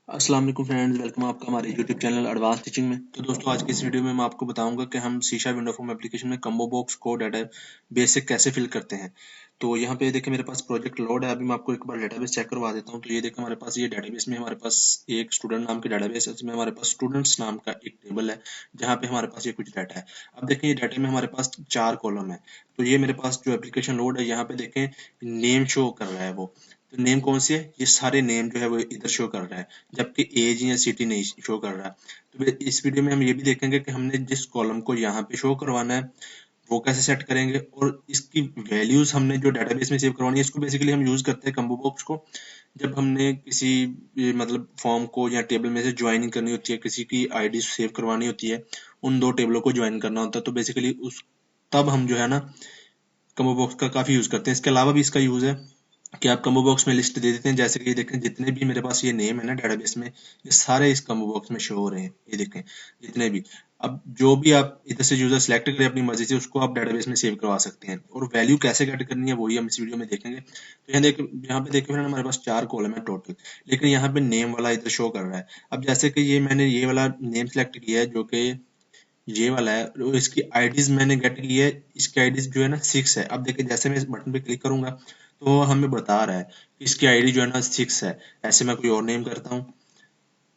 अस्सलाम वालेकुम friends, welcome आपका हमारे यूट्यूब चैनल एडवांस टीचिंग में। तो दोस्तों, आज की इस वीडियो में मैं आपको बताऊंगा कि हम C sharp window form application में कम्बो बॉक्स को डाटा बेसिक कैसे फिल करते हैं। तो यहाँ पे देखिए मेरे पास प्रोजेक्ट लोड है। अभी मैं आपको एक बार डेटाबेस चेक करवा देता हूँ। तो ये देखिए हमारे पास ये डेटाबेस में हमारे पास एक स्टूडेंट नाम की डेटाबेस है, जिसमें हमारे पास स्टूडेंट्स नाम का एक टेबल है, जहाँ पे हमारे पास ये कुछ डाटा है। अब देखिए ये डाटा में हमारे पास 4 कॉलम है। तो ये मेरे पास जो एप्लीकेशन लोड है, यहाँ पे देखें नेम शो कर रहा है वो। तो नेम कौन सी है? ये सारे नेम जो है वो इधर शो कर रहा है, जबकि एज या सिटी नहीं शो कर रहा। तो इस वीडियो में हम ये भी देखेंगे कि हमने जिस कॉलम को यहाँ पे शो करवाना है वो कैसे सेट करेंगे, और इसकी वैल्यूज हमने जो डेटाबेस में सेव करवानी है, इसको बेसिकली हम यूज करते हैं कम्बो बॉक्स को जब हमने किसी मतलब फॉर्म को या टेबल में से ज्वाइन करनी होती है, किसी की आईडी सेव करवानी होती है, उन दो टेबलों को ज्वाइन करना होता है। तो बेसिकली उस तब हम जो है ना कम्बो बॉक्स का काफी यूज करते हैं। इसके अलावा भी इसका यूज है कि आप कम्बो बॉक्स में लिस्ट दे देते हैं। जैसे कि ये देखें, जितने भी मेरे पास ये नेम है ना डेटाबेस में, ये सारे इस कम्बो बॉक्स में शो हो रहे हैं। ये देखें जितने भी। अब जो भी आप इधर से यूजर सेलेक्ट करें अपनी मर्जी से, उसको आप डेटाबेस में सेव करवा सकते हैं। और वैल्यू कैसे गेट करनी है वही हम इस वीडियो में देखेंगे। तो यहाँ पे देखिए फ्रेंड, हमारे पास 4 कॉलम है टोटल, लेकिन यहाँ पे नेम वाला इधर शो कर रहा है। अब जैसे कि ये मैंने ये वाला नेम सेलेक्ट किया है, जो कि ये वाला है, और इसकी आईडीज मैंने गेट की है। इसकी आईडीज जो है ना 6 है। अब देखिए जैसे मैं इस बटन पे क्लिक करूंगा तो वो हमें बता रहा है कि इसकी आईडी जो है ना 6 है। ऐसे मैं कोई और नेम करता हूँ,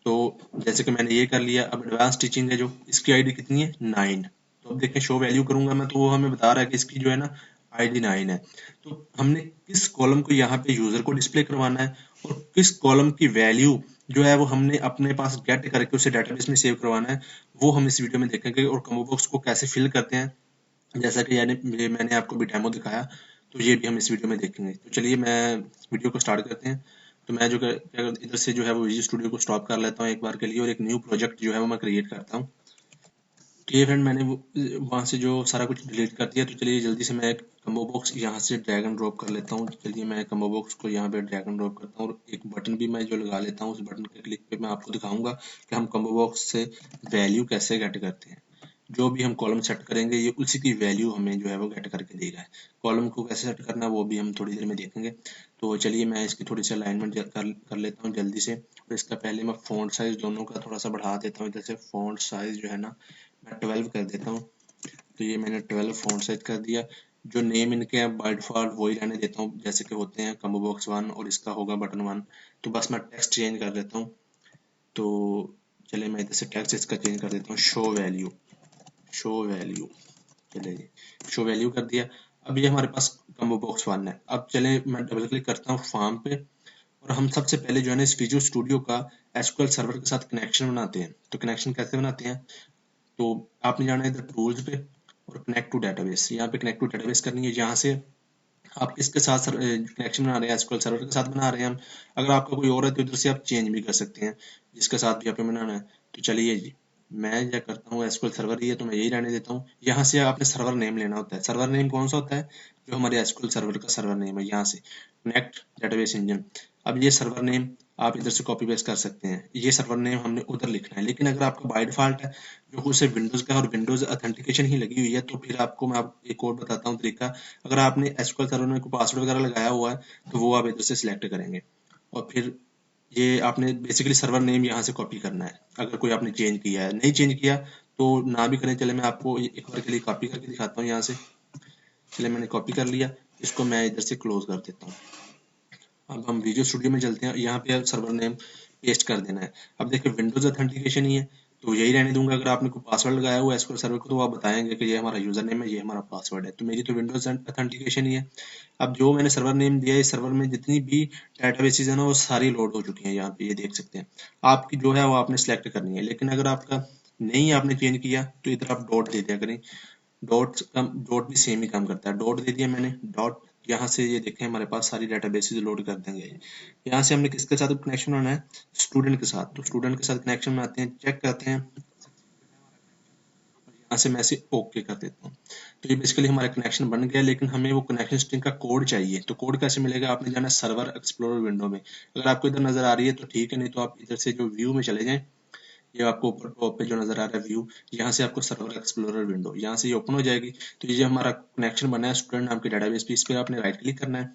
तो जैसे कि मैंने ये कर लिया। अब एडवांस टीचिंग है जो, इसकी आईडी कितनी है? 9। तो अब देखें शो वैल्यू करूंगा मैं, तो वो हमें बता रहा है कि इसकी जो है ना आईडी 9 है। तो हमने किस कॉलम को यहाँ पे यूजर को डिस्प्ले करवाना है, और किस कॉलम की वैल्यू जो है वो हमने अपने पास गेट करके उसे डेटाबेस में सेव करवाना है, वो हम इस वीडियो में देखेंगे। और कम्बो बॉक्स को कैसे फिल करते हैं, जैसा कि यानी ये मैंने आपको भी डेमो दिखाया, तो ये भी हम इस वीडियो में देखेंगे। तो चलिए मैं वीडियो को स्टार्ट करते हैं। तो मैं जो इधर से जो है वो विजुअल स्टूडियो को स्टॉप कर लेता हूँ एक बार के लिए, और एक न्यू प्रोजेक्ट जो है वो मैं क्रिएट करता हूँ। तो ये फ्रेंड मैंने वहाँ से जो सारा कुछ डिलीट कर दिया। तो चलिए जल्दी से मैं एक कम्बो बॉक्स यहाँ से ड्रैग एंड ड्रॉप कर लेता हूँ। चलिए मैं कम्बो बॉक्स को यहाँ पे ड्रैग एंड ड्रॉप करता हूँ, और एक बटन भी मैं जो लगा लेता हूँ। उस बटन के क्लिक पे मैं आपको दिखाऊंगा कि हम कम्बो बॉक्स से वैल्यू कैसे गेट करते हैं। जो भी हम कॉलम सेट करेंगे, ये उसी की वैल्यू हमें जो है वो गेट करके देगा। कॉलम को कैसे सेट करना है वो भी हम थोड़ी देर में देखेंगे। तो चलिए मैं इसकी थोड़ी सी अलाइनमेंट कर लेता हूँ जल्दी से। और इसका पहले मैं फ़ॉन्ट साइज दोनों का थोड़ा सा बढ़ा देता हूँ। इधर से फ़ॉन्ट साइज जो है ना मैं 12 कर देता हूँ। तो ये मैंने 12 फ़ॉन्ट साइज कर दिया। जो नेम इनके हैं बाय डिफ़ॉल्ट वही रहने देता हूँ, जैसे कि होते हैं कम्बो बॉक्स 1, और इसका होगा बटन 1। तो बस मैं टेक्स्ट चेंज कर देता हूँ। तो चलिए मैं इधर से टेक्स्ट इसका चेंज कर देता हूँ, शो वैल्यू। शो वैल्यू, चलिए शो वैल्यू कर दिया। अब ये हमारे पास कम्बो बॉक्स 1 है। अब चले मैं डबल क्लिक करता हूँ फॉर्म पे, और हम सबसे पहले जो है ना इस विजुअल स्टूडियो का एसक्यूएल सर्वर के साथ कनेक्शन बनाते हैं। तो कनेक्शन कैसे बनाते हैं? तो आपने जाना है इधर टूल्स पे, और कनेक्ट टू डेटाबेस। यहाँ पे कनेक्ट टू डेटाबेस करनी है। यहाँ से आप किसके साथ कनेक्शन बना रहे हैं? एसक्यूएल सर्वर के साथ बना रहे हैं हम। अगर आपका कोई और है तो इधर से आप चेंज भी कर सकते हैं, जिसके साथ भी आपने बनाना है। तो चलिए जी, मैं क्या करता हूँ, एसक्यूएल सर्वर ही है तो मैं यही रहने देता हूँ। यहाँ से आपने सर्वर नेम लेना होता है। सर्वर नेम कौन सा होता है? जो हमारे एसक्यूएल सर्वर का सर्वर नेम है। यहाँ से कनेक्ट डेटाबेस इंजन। अब ये सर्वर नेम आप इधर से कॉपी पेस्ट कर सकते हैं। ये सर्वर नेम हमने उधर लिखना है, लेकिन अगर आपका बाय डिफॉल्ट है जो उसे विंडोज का और विंडोज ऑथेंटिकेशन ही लगी हुई है, तो फिर आपको मैं एक और बताता हूँ तरीका। अगर आपने एसक्यूएल सर्वर में कोई पासवर्ड वगैरह लगाया हुआ है, तो वो आप इधर से सिलेक्ट करेंगे, और फिर ये आपने बेसिकली सर्वर नेम यहाँ से कॉपी करना है। अगर कोई आपने चेंज किया है, नहीं चेंज किया तो ना भी करें। चले मैं आपको एक बार के लिए कॉपी करके दिखाता हूँ यहाँ से। चले मैंने कॉपी कर लिया, इसको मैं इधर से क्लोज कर देता हूँ। अब हम विजुअल स्टूडियो में चलते हैं। यहाँ पे सर्वर नेम पेस्ट कर देना है। अब देखिए विंडोज ऑथेंटिकेशन ही है, तो यही रहने दूंगा। अगर आपने कोई पासवर्ड लगाया हुआ है एसक्यूएल सर्वर को, तो आप बताएंगे कि ये हमारा यूजर नेम है, ये हमारा पासवर्ड है। तो मेरी तो विंडोज ऑथेंटिकेशन ही है। अब जो मैंने सर्वर नेम दिया है, इस सर्वर में जितनी भी डेटाबेसेस है ना वो सारी लोड हो चुकी हैं। यहाँ पे ये देख सकते हैं। आपकी जो है वो आपने सेलेक्ट करनी है, लेकिन अगर आपका नहीं आपने चेंज किया तो इधर आप डॉट दे दिया करें। डॉट भी सेम ही काम करता है। डॉट दे दिया मैंने, डॉट। यहाँ से ये देखें हमारे पास सारी डेटाबेसेस लोड कर देंगे। यहाँ से हमने किसके साथ कनेक्शन बनाना है? स्टूडेंट के साथ। तो स्टूडेंट के साथ कनेक्शन बनाते हैं, चेक करते हैं। यहाँ से मैं इसे ओके कर देता हूँ। तो ये बेसिकली हमारा कनेक्शन बन गया, लेकिन हमें वो कनेक्शन स्ट्रिंग का कोड चाहिए। तो कोड कैसे मिलेगा? आपने जाना सर्वर एक्सप्लोरर विंडो में। अगर आपको इधर नजर आ रही है तो ठीक है, नहीं तो आप इधर से जो व्यू में चले जाएं। ये आपको ऊपर टॉप पे जो नजर आ रहा है व्यू, यहाँ से आपको सर्वर एक्सप्लोरर विंडो, यहाँ से ये ओपन हो जाएगी। तो ये जो हमारा कनेक्शन बना है स्टूडेंट नाम के डेटाबेस पे, इस पर आपने राइट क्लिक करना है।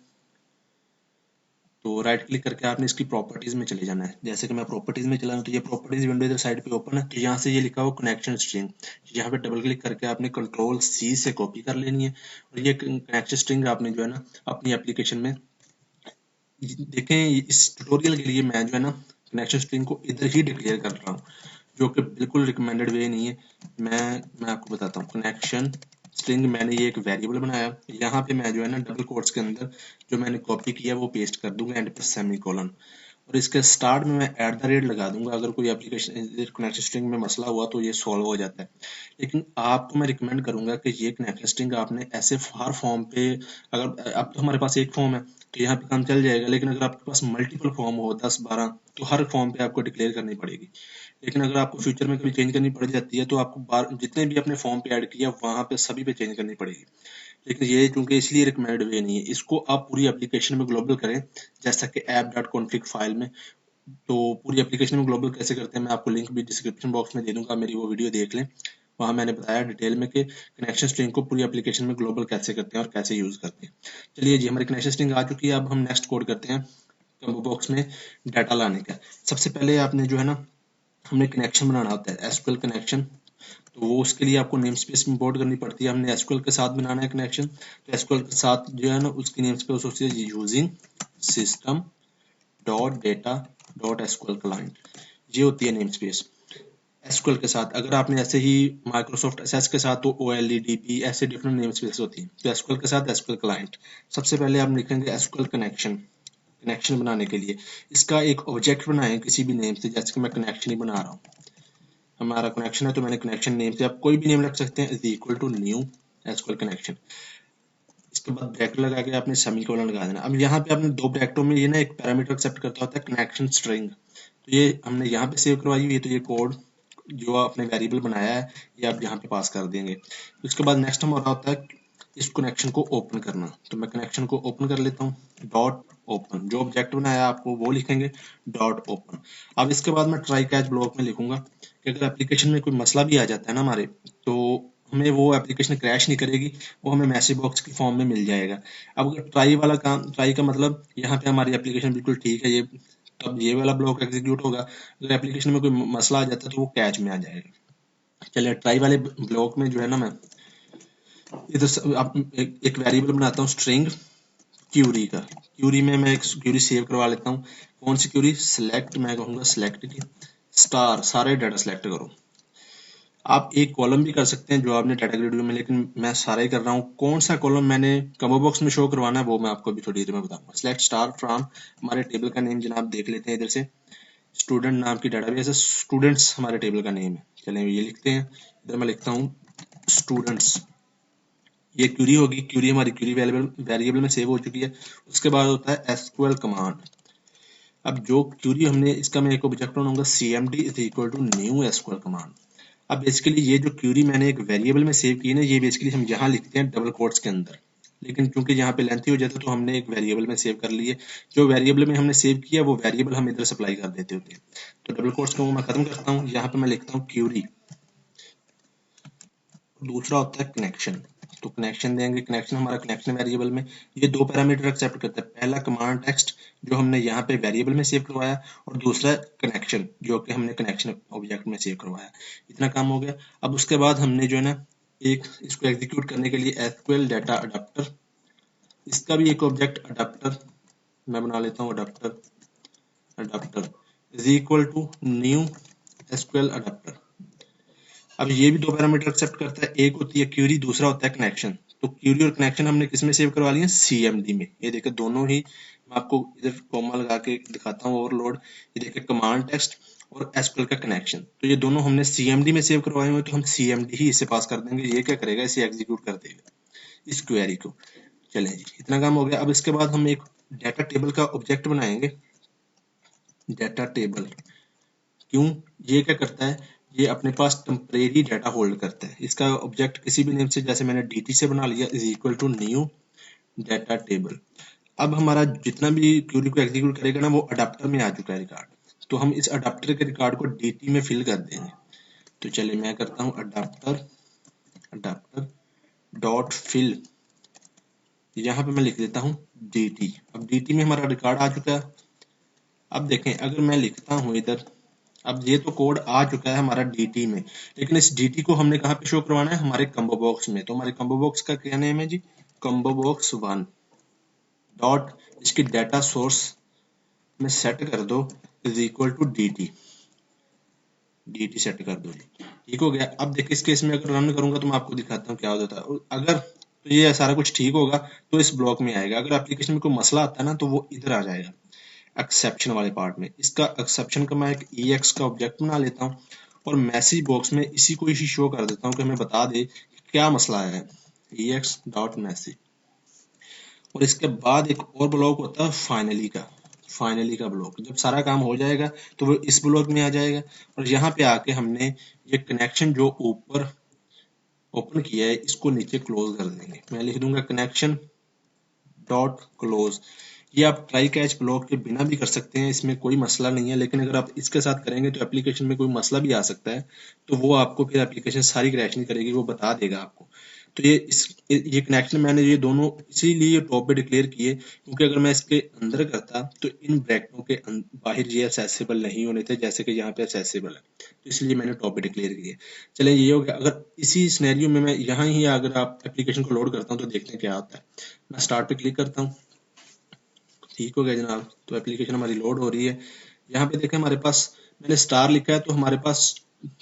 तो राइट क्लिक करके आपने इसकी प्रॉपर्टीज में चले जाना है। जैसे कि मैं प्रॉपर्टीज में चला हूँ तो ये प्रॉपर्टीज विंडो इधर साइड पे ओपन है। तो यहाँ से ये लिखा हुआ कनेक्शन स्ट्रिंग, यहाँ पे डबल क्लिक करके आपने कंट्रोल C से कॉपी कर लेनी है और ये कनेक्शन स्ट्रिंग आपने जो है ना अपनी एप्लीकेशन में देखें। इस ट्यूटोरियल के लिए मैं जो है ना कनेक्शन स्ट्रिंग को इधर ही डिक्लेयर कर रहा हूँ, जो कि बिल्कुल रिकमेंडेड वे नहीं है। मैं आपको बताता हूँ। कनेक्शन स्ट्रिंग मैंने ये एक वेरिएबल बनाया, यहाँ पे मैं जो है ना डबल कोट्स के अंदर जो मैंने कॉपी किया वो पेस्ट कर दूंगा एंड पे सेमीकोलन, और इसके स्टार्ट में मैं एट द रेट लगा दूंगा। अगर कोई एप्लीकेशन कनेक्शन स्ट्रिंग में मसला हुआ तो ये सॉल्व हो जाता है। लेकिन आपको मैं रिकमेंड करूंगा कि ये कनेक्शन स्ट्रिंग आपने ऐसे हर फॉर्म पे, अगर अब तो हमारे पास एक फॉर्म है तो यहाँ पे काम चल जाएगा, लेकिन अगर आपके पास मल्टीपल फॉर्म हो 10-12 तो हर फॉर्म पे आपको डिक्लेयर करनी पड़ेगी। लेकिन अगर आपको फ्यूचर में कभी चेंज करनी पड़ जाती है तो आपको जितने भी अपने फॉर्म पे ऐड किया वहां पे सभी पे चेंज करनी पड़ेगी। लेकिन ये चूंकि इसलिए रिकमेंडेड वे नहीं है, इसको आप पूरी एप्लीकेशन में ग्लोबल करें, जैसा कि app.config फाइल में। तो पूरी एप्लीकेशन में ग्लोबल कैसे करते हैं मैं आपको लिंक भी डिस्क्रिप्शन बॉक्स में दे दूंगा, मेरी वो वीडियो देख लें। वहां मैंने बताया डिटेल में कि कनेक्शन स्ट्रिंग को पूरी एप्लीकेशन में ग्लोबल कैसे करते हैं और कैसे यूज करते हैं। चलिए जी, हमारी कनेक्शन स्ट्रिंग आ चुकी है। अब हम नेक्स्ट कोड करते हैं कम्बो बॉक्स में डाटा लाने का। सबसे पहले आपने जो है ना हमने कनेक्शन बनाना होता है एसक्यूएल कनेक्शन, तो वो उसके लिए आपको नेम स्पेस इंपोर्ट करनी पड़ती है। हमने एसक्यूएल के साथ बनाना है कनेक्शन, तो एसक्यूएल के साथ जो है ना उसकी नेम स्पेस होती है using system dot data dot SQL client, ये होती है नेम स्पेस एसक्यूएल के साथ। अगर आपने ऐसे ही माइक्रोसॉफ्ट एसएस के साथ तो OLEDP ऐसे डिफरेंट नेम स्पेस होती है। तो एसक्यूएल के साथ एसक्यूएल क्लाइंट। सबसे पहले आप लिखेंगे एसक्यूएल कनेक्शन। कनेक्शन बनाने के लिए इसका एक ऑब्जेक्ट बनाएं किसी भी नेम से, जैसे कि मैं कनेक्शन ही बना रहा हूँ। हमारा कनेक्शन है तो मैंने कनेक्शन नेम से, आप कोई भी नेम रख सकते हैं, is equal to new SQL connection. इसके बाद ब्रैकेट लगा के आपने सेमीकोलन लगा देना। अब यहाँ पे आपने दो ब्रैकेटों में ये ना एक पैरामीटर एक्सेप्ट करता होता है कनेक्शन स्ट्रिंग, तो ये हमने यहाँ पे सेव करवाई हुई है। तो ये कोड जो आपने वेरिएबल बनाया है ये आप यहाँ पे पास कर देंगे। उसके बाद नेक्स्ट हमारा होता है इस कनेक्शन को ओपन करना, तो मैं कनेक्शन को ओपन कर लेता हूँ। डॉट ओपन, जो ऑब्जेक्ट बनाया आपको वो लिखेंगे डॉट ओपन। अब इसके बाद मैं ट्राई कैच ब्लॉक में लिखूंगा कि अगर एप्लीकेशन में कोई मसला भी आ जाता है ना हमारे, तो हमें वो एप्लीकेशन क्रैश नहीं करेगी, वो हमें मैसेज बॉक्स की फॉर्म में मिल जाएगा। अब अगर ट्राई वाला काम, ट्राई का मतलब यहाँ पे हमारी एप्लीकेशन बिल्कुल ठीक है, ये तब ये वाला ब्लॉक एग्जीक्यूट होगा। अगर एप्लीकेशन में कोई मसला आ जाता है तो वो कैच में आ जाएगा। चलिए ट्राई वाले ब्लॉक में जो है ना मैं इधर एक वेरिएबल बनाता हूँ स्ट्रिंग क्यूरी का। क्यूरी में मैं एक क्यूरी सेव करवा लेता हूँ। कौन सी क्यूरी? सिलेक्ट, मैं कहूँगा सिलेक्ट की स्टार, सारे डाटा सिलेक्ट करो। आप एक कॉलम भी कर सकते हैं जो आपने डाटा ग्रिड में, लेकिन मैं सारा ही कर रहा हूँ। कौन सा कॉलम मैंने कम्बो बॉक्स में शो करवाना है वो मैं आपको अभी थोड़ी देर में बताऊंगा। सिलेक्ट स्टार फ्रॉम, हमारे टेबल का नेम जनाब देख लेते हैं इधर से, स्टूडेंट नाम की डाटाबेस है, स्टूडेंट्स हमारे टेबल का नेम है। चलें ये लिखते हैं, इधर मैं लिखता हूँ स्टूडेंट्स। ये क्यूरी होगी, क्यूरी हमारी क्यूरी वेरिएबल में सेव हो चुकी है। उसके बाद होता है एसक्यूएल कमांड। अब जो क्यूरी हमने, इसका मैं एक ऑब्जेक्ट बनाऊंगा cmd is equal to new SQL command. अब बेसिकली ये जो क्यूरी मैंने एक वेरिएबल में सेव की है ना, ये बेसिकली हम यहाँ लिखते हैं डबल कोट्स के अंदर, लेकिन क्योंकि यहाँ पे लेंथी हो जाता है तो हमने एक वेरिएबल में सेव कर ली है। जो वेरिएबल में हमने सेव किया वो वेरिएबल हम इधर सप्लाई कर देते होते हैं। तो डबल कोट्स को मैं खत्म करता हूँ, यहाँ पे मैं लिखता हूँ क्यूरी। दूसरा होता है कनेक्शन, तो कनेक्शन देंगे। कनेक्शन हमारा कनेक्शन वेरिएबल में ये दो पैरामीटर एक्सेप्ट करता है। पहला कमांड टेक्स्ट जो हमने यहाँ पे वेरिएबल में सेव करवाया, और दूसरा कनेक्शन जो कि हमने कनेक्शन ऑब्जेक्ट में सेव करवाया। इतना काम हो गया। अब उसके बाद हमने जो है ना एक इसको एग्जीक्यूट करने के लिए एसक्यूएल डाटा अडाप्टर, इसका भी एक ऑब्जेक्ट अडाप्टर मैं बना लेता हूँ। Adapter adapter is equal to new SQL adapter. अब ये भी दो पैरामीटर एक्सेप्ट करता है, एक होती है क्यूरी, दूसरा होता है कनेक्शन। तो क्यूरी और कनेक्शन हमने किस में सेव करवा लिया? CMD में। ये देखिए दोनों ही, मैं आपको इधर कॉमा लगा के दिखाता हूँ ओवरलोड। ये देखिए कमांड टेक्स्ट और एसक्यूएल का कनेक्शन, तो ये दोनों हमने CMD में सेव करवाए हुए, तो हम CMD ही इसे पास कर देंगे। ये क्या करेगा? इसे एग्जीक्यूट कर देगा इस क्वेरी को। चलें जी, इतना काम हो गया। अब इसके बाद हम एक डाटा टेबल का ऑब्जेक्ट बनाएंगे। डाटा टेबल क्यों? ये क्या करता है? ये अपने पास टेम्परेरी डाटा होल्ड करता है। इसका ऑब्जेक्ट किसी भी नेम से, जैसे मैंने dt से बना लिया, is equal to new data table. अब हमारा जितना भी क्यूरी को एग्जीक्यूट करेगा ना वो अडाप्टर में आ चुका है रिकॉर्ड, तो हम इस अडाप्टर के रिकॉर्ड को dt में फिल कर देंगे। तो चलिए मैं करता हूँ अडाप्टर अडाप्टर डॉट फिल यहाँ पे मैं लिख देता हूँ DT। अब DT में हमारा रिकॉर्ड आ चुका है। अब देखें अगर मैं लिखता हूँ इधर, अब ये तो कोड आ चुका है हमारा DT में, लेकिन इस DT को हमने कहाँ पे शो करवाना है, हमारे कम्बो बॉक्स में। तो हमारे कम्बो बॉक्स का क्या नेम है जी, कम्बो बॉक्स 1 डॉट, इसकी डाटा सोर्स में सेट कर दो is equal to DT set कर दो जी। ठीक हो गया। अब देखिए इस केस में अगर रन करूंगा तो मैं आपको दिखाता हूँ क्या होता है। और अगर तो ये सारा कुछ ठीक होगा तो इस ब्लॉक में आएगा, अगर एप्लीकेशन में कोई मसला आता है ना तो वो इधर आ जाएगा एक्सेप्शन वाले पार्ट में। इसका एक्सेप्शन का मैं एक EX का ऑब्जेक्ट बना लेता हूँ और मैसेज बॉक्स में इसी को इसी शो कर देता हूँ कि हमें बता दे कि क्या मसला है, EX डॉट मैसेज। और इसके बाद एक और ब्लॉक होता है फाइनली का ब्लॉक। जब सारा काम हो जाएगा तो वो इस ब्लॉक में आ जाएगा और यहाँ पे आके हमने ये कनेक्शन जो ऊपर ओपन किया है इसको नीचे क्लोज कर देंगे। मैं लिख दूंगा कनेक्शन डॉट क्लोज। ये आप ट्राई कैच ब्लॉक के बिना भी कर सकते हैं, इसमें कोई मसला नहीं है, लेकिन अगर आप इसके साथ करेंगे तो एप्लीकेशन में कोई मसला भी आ सकता है, तो वो आपको फिर एप्लीकेशन सारी क्रैश नहीं करेगी, वो बता देगा आपको। तो ये कनेक्शन मैंने ये दोनों इसीलिए टॉप पे डिक्लेयर किए, क्योंकि अगर मैं इसके अंदर करता तो इन ब्रैकेटों के बाहर ये एक्सेसिबल नहीं होने थे, जैसे कि यहाँ पे एक्सेसिबल है, तो इसलिए मैंने टॉप पे डिक्लेयर किए। चलिए ये हो गया। अगर इसी सिनेरियो में मैं यहाँ ही अगर आप एप्लीकेशन को लोड करता हूँ तो देखते हैं क्या होता है। मैं स्टार्ट पे क्लिक करता हूँ। ठीक हो गया जनाब, तो एप्लीकेशन हमारी लोड हो रही है। यहाँ पे देखें हमारे पास मैंने स्टार लिखा है तो हमारे पास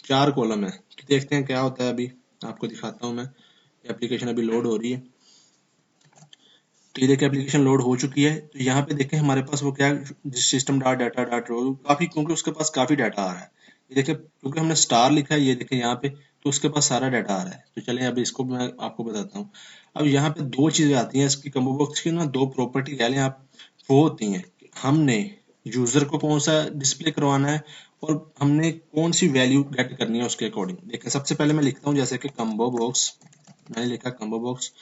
4 कॉलम है। तो देखते हैं क्या होता है, अभी आपको दिखाता हूँ मैं। एप्लीकेशन अभी लोड हो रही है। तो ये देखिए एप्लीकेशन लोड हो चुकी है। तो यहाँ पे देखें हमारे पास वो क्या system dot data dot row काफी, क्योंकि उसके पास काफी डाटा आ रहा है। ये देखिए क्योंकि हमने स्टार लिखा है, ये देखिए यहाँ पे, तो उसके पास सारा डाटा आ रहा है। तो चलिए अभी इसको मैं आपको बताता हूँ। अब यहाँ पे 2 चीजें आती हैं इसकी कम्बो बॉक्स की ना, 2 प्रॉपर्टी कह लें आप, वो होती हैं कि हमने यूजर को कौन सा डिस्प्ले करवाना है और हमने कौन सी वैल्यू गेट करनी है उसके अकॉर्डिंग। देखिए सबसे पहले मैं लिखता हूँ जैसे कि कम्बो बॉक्स, मैंने लिखा कम्बो बॉक्स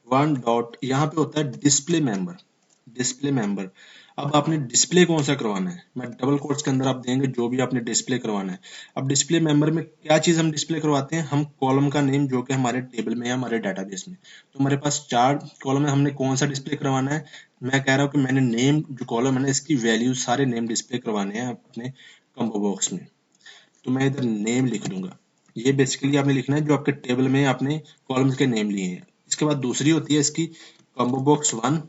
1 डॉट, यहाँ पे होता है डिस्प्ले मेंबर। अब आपने डिस्प्ले कौन सा करवाना है, मैं डबल कोट्स के अंदर आप देंगे जो भी आपने डिस्प्ले करवाना है। अब डिस्प्ले मेंबर में क्या चीज हम डिस्प्ले करवाते हैं, हम कॉलम का नेम जो कि हमारे टेबल में है, हमारे डाटाबेस में। तो हमारे पास 4 कॉलम है, हमने कौन सा डिस्प्ले करवाना है। मैं कह रहा हूँ कि मैंने नेम जो कॉलम है ना, इसकी वैल्यू सारे नेम डिस्प्ले करवाने हैं अपने कम्बो बॉक्स में। तो मैं इधर नेम लिख दूंगा। ये बेसिकली आपने लिखना है जो आपके टेबल में आपने कॉलम्स के नेम लिए हैं। इसके बाद दूसरी होती है इसकी कम्बो बॉक्स 1,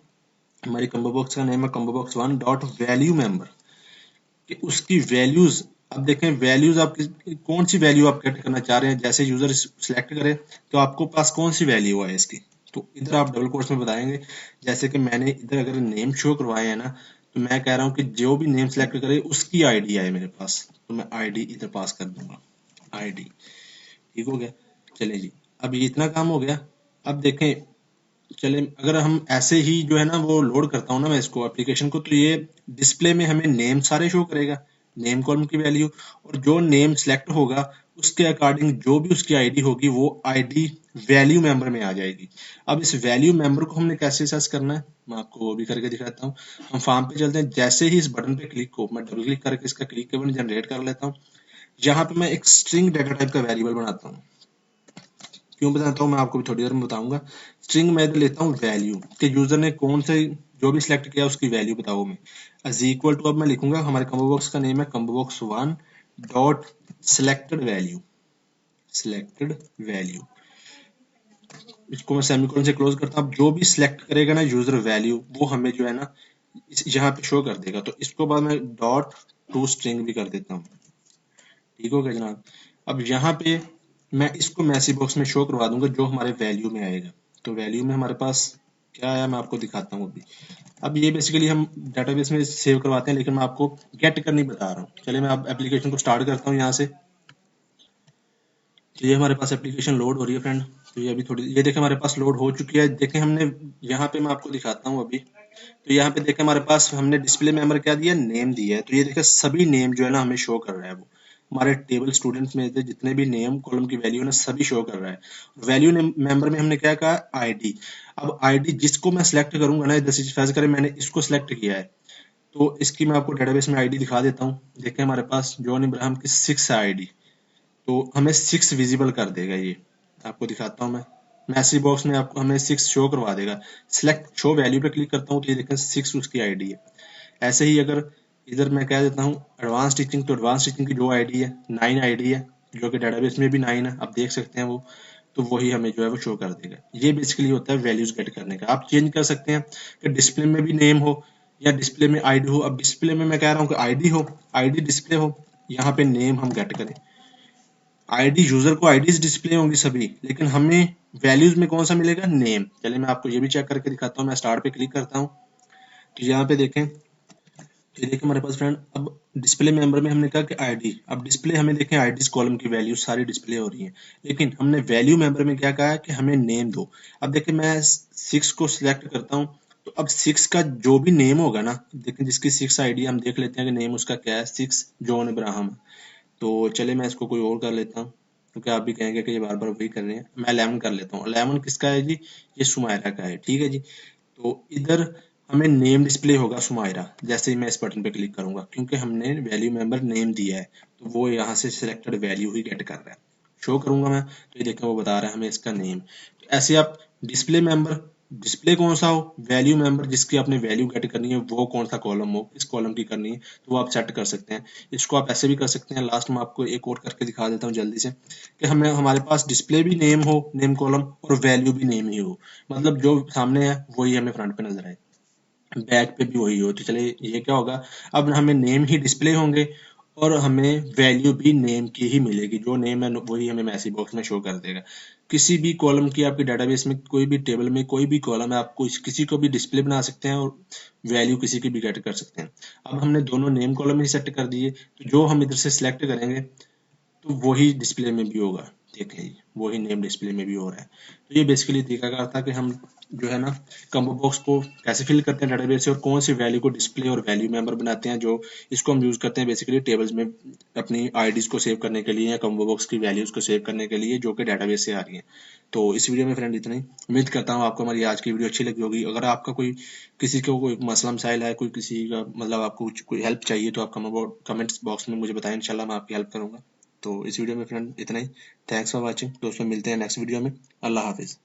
हमारी कम्बो बॉक्स का नेम है combo box 1 dot value member, कि उसकी वैल्यूज। अब देखें वैल्यूज आप कौन सी वैल्यू आप गेट करना चाह रहे हैं, जैसे यूजर सिलेक्ट करे तो आपको पास कौन सी वैल्यू है इसकी, तो इधर आप डबल कोट्स में बताएंगे। जैसे कि मैंने इधर अगर नेम शो करवाए हैं ना, तो मैं कह रहा हूँ कि जो भी नेम सेलेक्ट करे उसकी आईडी आए मेरे पास, तो मैं आईडी इधर पास कर दूंगा, आईडी। ठीक हो गया। चलिए जी, अब ये इतना काम हो गया। अब देखें, चले अगर हम ऐसे ही जो है ना वो लोड करता हूँ ना मैं इसको एप्लीकेशन को, तो ये डिस्प्ले में हमें नेम सारे शो करेगा, नेम कॉलम की वैल्यू, और जो नेम सेलेक्ट होगा उसके अकॉर्डिंग जो भी उसकी आईडी होगी वो आईडी वैल्यू मेंबर में आ जाएगी। अब इस वैल्यू मेंबर को हमने कैसे सर्च करना है, मैं आपको वो भी करके दिखाता हूँ। हम फॉर्म पे चलते हैं, जैसे ही इस बटन पे क्लिक को मैं डबल क्लिक करके इसका क्लिक केवल जनरेट कर लेता हूँ। यहाँ पे मैं एक स्ट्रिंग डाटा टाइप का वेरिएबल बनाता हूँ। क्यों बताता हूँ मैं आपको भी थोड़ी देर में बताऊंगा। स्ट्रिंग में लेता हूँ वैल्यू कि यूजर ने कौन से जो भी सिलेक्ट किया उसकी वैल्यू बताओ मैं, एज इक्वल टू, अब मैं लिखूंगा हमारे कम्बो बॉक्स का नेम है combo box 1 dot selected value. इसको मैं सेमीकोलन से क्लोज करता हूँ। अब जो भी सिलेक्ट करेगा ना यूजर वैल्यू, वो हमें जो है ना यहाँ पे शो कर देगा। तो इसको बाद मैं डॉट टू स्ट्रिंग भी कर देता हूँ। ठीक हो गया जनाब। अब यहाँ पे मैं इसको मैसेज बॉक्स में शो करवा दूंगा जो हमारे वैल्यू में आएगा। तो वैल्यू में हमारे पास क्या आया मैं आपको दिखाता हूँ अभी। अब ये बेसिकली हम डाटाबेस में सेव करवाते हैं, लेकिन मैं आपको गेट करनी बता रहा हूँ। चलिए मैं अब एप्लीकेशन को स्टार्ट करता हूँ यहाँ से। तो ये हमारे पास एप्लीकेशन लोड हो रही है फ्रेंड। तो ये अभी थोड़ी, ये देखें हमारे पास लोड हो चुकी है। देखें हमने यहाँ पे, मैं आपको दिखाता हूँ अभी। तो यहाँ पे देखें हमारे पास हमने डिस्प्ले में हमारे क्या दिया, नेम दिया है। तो ये देखें सभी नेम जो है ना हमें शो कर रहा है, वो हमारे टेबल स्टूडेंट्स में से जितने भी नेम कॉलम की वैल्यू है ना सभी शो कर रहा है। वैल्यू मेंबर में हमने क्या कहा, आईडी। अब आईडी जिसको मैं सिलेक्ट करूंगा ना, जैसे फर्ज करें मैंने इसको सिलेक्ट किया है, तो इसकी मैं आपको डेटाबेस में आईडी दिखा देता हूँ। देखें हमारे पास जॉन इब्राहिम की 6 आईडी, तो हमें 6 विजिबल कर देगा। ये आपको दिखाता हूँ मैं, मैसेज बॉक्स में आपको हमें 6 शो करवा देगा। सिलेक्ट शो वैल्यू पे क्लिक करता हूँ तो ये देखें 6 उसकी आईडी है। ऐसे ही अगर इधर मैं कह देता हूँ एडवांस टीचिंग, तो एडवांस टीचिंग की जो आईडी है 9 आईडी है, जो कि डेटाबेस में भी 9 है, आप देख सकते हैं वो, तो वही हमें जो है वो शो कर देगा। ये बेसिकली होता है वैल्यूज गेट करने का। आप चेंज कर सकते हैं कि डिस्प्ले में भी नेम हो या डिस्प्ले में आईडी हो। अब डिस्प्ले में मैं कह रहा हूँ कि आईडी हो, आईडी डिस्प्ले हो, यहाँ पे नेम हम गेट करें। आईडी यूजर को आईडीज डिस्प्ले होंगी सभी, लेकिन हमें वैल्यूज में कौन सा मिलेगा, नेम। चलिए मैं आपको ये भी चेक करके दिखाता हूँ। मैं स्टार्ट पे क्लिक करता हूँ तो यहाँ पे देखें, ये देखिए हमारे पास फ्रेंड अब डिस्प्ले मेंबर में हमने कहा कि आईडी, अब डिस्प्ले हमें देखें आईडी कॉलम की वैल्यू सारी डिस्प्ले हो रही है, लेकिन हमने वैल्यू मेंबर में क्या कहा है कि हमें नेम दो। अब देखिए मैं 6 को सिलेक्ट करता हूँ, तो अब 6 का जो भी नेम होगा ना, देखिए जिसकी 6 आईडी, हम देख लेते हैं कि नेम उसका क्या है, 6 जॉन इब्राहिम। तो चलिए मैं इसको कोई और कर लेता हूँ, क्योंकि आप भी कहेंगे कि ये बार बार वही कर रहे हैं। मैं 11 कर लेता हूँ। 11 किसका है जी, ये सुमायरा का है, ठीक है जी। तो इधर हमें नेम डिस्प्ले होगा सुमायरा, जैसे ही मैं इस बटन पे क्लिक करूंगा, क्योंकि हमने वैल्यू मेंबर नेम दिया है, तो वो यहाँ से सिलेक्टेड वैल्यू ही गेट कर रहा है। शो करूंगा मैं तो ये देखें वो बता रहा है हमें इसका नेम। तो ऐसे आप डिस्प्ले मेंबर, डिस्प्ले कौन सा हो, वैल्यू मेंबर जिसकी आपने वैल्यू गेट करनी है वो कौन सा कॉलम हो, किस कॉलम की करनी है, तो वो आप सेट कर सकते हैं। इसको आप ऐसे भी कर सकते हैं। लास्ट में आपको एक और करके दिखा देता हूँ जल्दी से, कि हमें हमारे पास डिस्प्ले भी नेम हो, नेम कॉलम, और वैल्यू भी नेम ही हो, मतलब जो सामने है वही हमें फ्रंट पे नजर आए, बैक पे भी वही हो। तो चलिए ये क्या होगा, अब हमें नेम ही डिस्प्ले होंगे और हमें वैल्यू भी नेम की ही मिलेगी। जो नेम है वही हमें मैसेज बॉक्स में शो कर देगा। किसी भी कॉलम की आपकी डाटाबेस में, कोई भी टेबल में कोई भी कॉलम है, आप किसी को भी डिस्प्ले बना सकते हैं और वैल्यू किसी की भी गेट कर सकते हैं। अब हमने दोनों नेम कॉलम ही सेट कर दिए, तो जो हम इधर से सिलेक्ट करेंगे तो वही डिस्प्ले में भी होगा। देखें जी, वही नेम डिस्प्ले में भी हो रहा है। तो ये बेसिकली तरीका था कि हम जो है ना कॉम्बो बॉक्स को कैसे फिल करते हैं डेटाबेस से, और कौन सी वैल्यू को डिस्प्ले और वैल्यू मेंबर बनाते हैं। जो इसको हम यूज करते हैं बेसिकली टेबल्स में अपनी आईडीज को सेव करने के लिए, या कॉम्बो बॉक्स की वैल्यूज को सेव करने के लिए, जो कि डेटाबेस से आ रही है। तो इस वीडियो में फ्रेंड इतना ही। उम्मीद करता हूँ आपको हमारी आज की वीडियो अच्छी लगी होगी। अगर आपका कोई, किसी को कोई मसला मसाइल है, कोई किसी का मतलब आपको कोई हेल्प चाहिए, तो आप कमेंट्स बॉक्स में मुझे बताएं, इंशाल्लाह मैं आपकी हेल्प करूंगा। तो इस वीडियो में फ्रेंड इतना ही। थैंक्स फॉर वाचिंग दोस्तों, मिलते हैं नेक्स्ट वीडियो में। अल्लाह हाफिज।